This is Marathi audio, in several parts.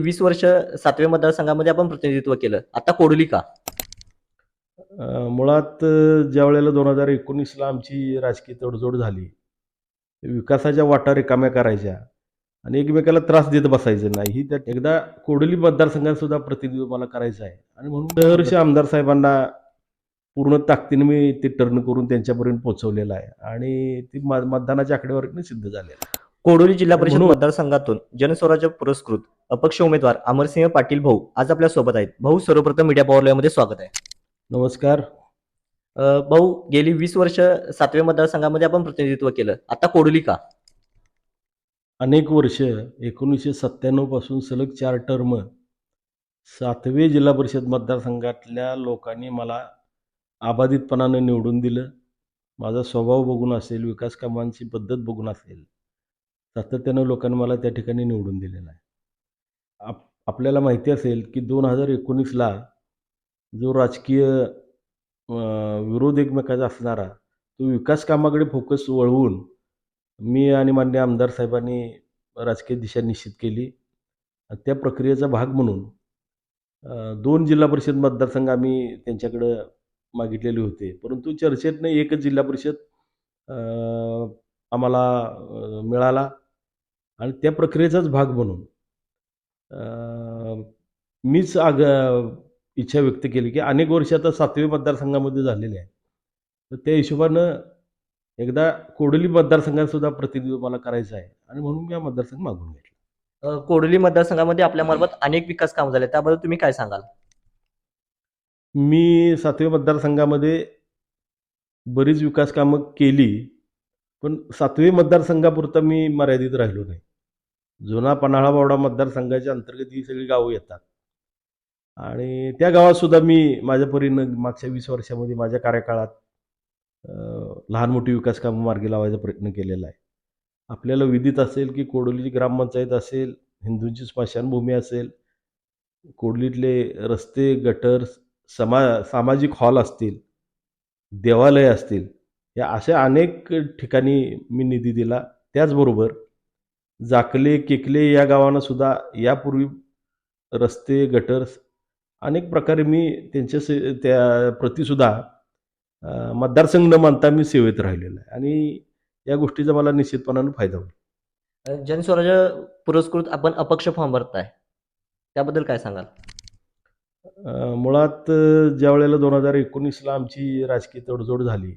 20 वर्ष 7व्या मतदारसंघामध्ये आपण प्रतिनिधित्व केलं. आता कोडोली का? मुळात ज्यावेळेला 2019ला आमची राजकीय तडजोड झाली, विकासाच्या वाटा रिकाम्या करायच्या आणि एकमेकाला त्रास देत बसायचं नाही. ही त्यात एकदा कोडोली मतदारसंघात सुद्धा प्रतिनिधित्व मला करायचं आहे आणि म्हणून सहर्ष आमदार साहेबांना पूर्ण ताकदीने मी ते टर्न करून त्यांच्यापर्यंत पोहोचवलेलं आहे आणि ती मतदानाच्या आकडेवारीने सिद्ध झालेलं आहे. कोडोली जिल्हा परिषद म्हणून मतदारसंघातून जनस्वराज्य पुरस्कृत अपक्ष उमेदवार अमरसिंह पाटील भाऊ आज आपल्या सोबत आहेत. भाऊ, सर्वप्रथम मीडिया पॉवरमध्ये स्वागत आहे. नमस्कार. भाऊ, गेली 20 वर्ष 7व्या मतदारसंघामध्ये आपण प्रतिनिधित्व केलं. आता कोडोली का? अनेक वर्ष 1997 पासून सलग 4 टर्म 7वे जिल्हा परिषद मतदारसंघातल्या लोकांनी मला अबाधितपणानं निवडून दिलं. माझा स्वभाव बघून असेल, विकास कामांची पद्धत बघून असेल, सातत्यानं लोकांनी मला त्या ठिकाणी निवडून दिलेलं आहे. आपल्याला माहिती असेल की 2019ला जो राजकीय विरोध एकमेकाचा असणारा तो विकास कामाकडे फोकस वळवून मी आणि माननीय आमदार साहेबांनी राजकीय दिशा निश्चित केली. त्या प्रक्रियेचा भाग म्हणून 2 जिल्हा परिषद मतदारसंघ आम्ही त्यांच्याकडं मागितलेले होते. परंतु चर्चेतनं एकच जिल्हा परिषद आम्हाला मिळाला आणि त्या प्रक्रियेचाच भाग म्हणून मीच इच्छा व्यक्त केली की अनेक वर्ष आता 7वे मतदारसंघामध्ये झालेले आहे. तर त्या हिशोबानं एकदा कोडोली मतदारसंघात सुद्धा प्रतिनिधित्व मला करायचं आहे आणि म्हणून मी हा मतदारसंघ मागून घेतला. कोडोली मतदारसंघामध्ये आपल्यामार्फत अनेक विकास कामं झाले. त्याबद्दल तुम्ही काय सांगाल? मी 7व्या मतदारसंघामध्ये बरीच विकास कामं केली, पण 7वे मतदारसंघापुरता मी मर्यादित राहिलो नाही. जुना पन्हाळा बावडा मतदारसंघाच्या अंतर्गत ही सगळी गावं येतात आणि त्या गावात सुद्धा मी माझ्या परीनं मागच्या 20 वर्षामध्ये माझ्या कार्यकाळात लहान मोठी विकास कामं मार्गी लावायचा प्रयत्न केलेला आहे. आपल्याला विदित असेल की कोडोलीची ग्रामपंचायत असेल, हिंदूंची स्मशानभूमी असेल, कोडलीतले रस्ते, गटर, सामाजिक हॉल असतील, देवालय असतील, या अशा अनेक ठिकाणी मी निधी दिला. त्याचबरोबर जाकले, केकले या गावांना सुद्धा यापूर्वी रस्ते, गटर्स अनेक प्रकारे मी त्यांच्या त्या प्रतिसुद्धा मतदारसंघ न मानता मी सेवेत राहिलेलो आहे आणि या गोष्टीचा मला निश्चितपणानं फायदा होईल. जनस्वराज्य पुरस्कृत आपण अपक्ष फॉर्म भरताय. त्याबद्दल काय सांगाल? मुळात ज्यावेळेला 2019ला आमची राजकीय तडजोड झाली,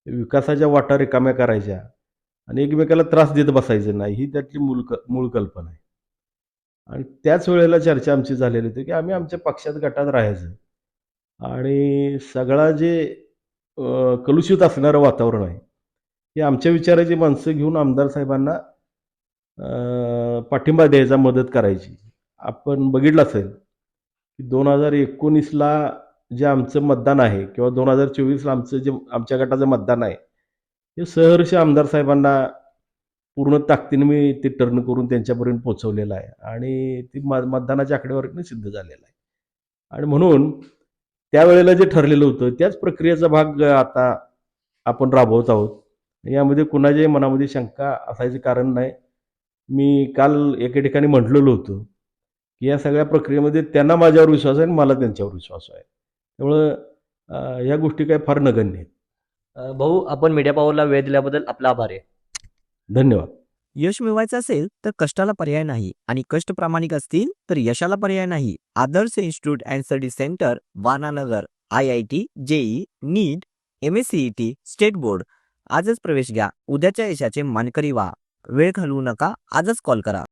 विकासाच्या वाटा रिकाम्या करायच्या आणि एकमेकाला त्रास देत बसायचं नाही, ही त्यातली मूळ कल्पना आहे. आणि त्याच वेळेला चर्चा आमची झालेली होती की आम्ही आमच्या पक्षात गटात राहायचं आणि सगळा जे कलुषित असणारं वातावरण आहे, हे आमच्या विचाराची माणसं घेऊन आमदार साहेबांना पाठिंबा द्यायचा, मदत करायची. आपण बघितलं असेल की 2019ला जे आमचं मतदान आहे किंवा 2024ला आमचं जे आमच्या गटाचं मतदान आहे, हे सहर्ष आमदार साहेबांना पूर्ण ताकदीने मी ते टर्न करून त्यांच्यापर्यंत पोहोचवलेलं आहे आणि ती मतदानाच्या आकडेवारीने सिद्ध झालेलं आहे. आणि म्हणून त्यावेळेला जे ठरलेलं होतं त्याच प्रक्रियेचा भाग आता आपण राबवत आहोत. यामध्ये कुणाच्याही मनामध्ये शंका असायचं कारण नाही. मी काल एके ठिकाणी म्हटलेलं होतं की या सगळ्या प्रक्रियेमध्ये त्यांना माझ्यावर विश्वास आहे आणि मला त्यांच्यावर विश्वास आहे. त्यामुळं या गोष्टी काही फार नगण्य आहेत. भाऊ, आपण मीडिया पॉवरला वेळ दिल्याबद्दल आपला आभार आहे. धन्यवाद. यश मिळवायचं असेल तर कष्टाला पर्याय नाही आणि कष्ट प्रामाणिक असतील तर यशाला पर्याय नाही. Adarsh institute and study centre, Vananagar. IIT, JEE, NEET, MSCET, state board. आजच प्रवेश घ्या. उद्याच्या यशाचे मानकरी व्हा. वेळ घालवू नका. आजच कॉल करा.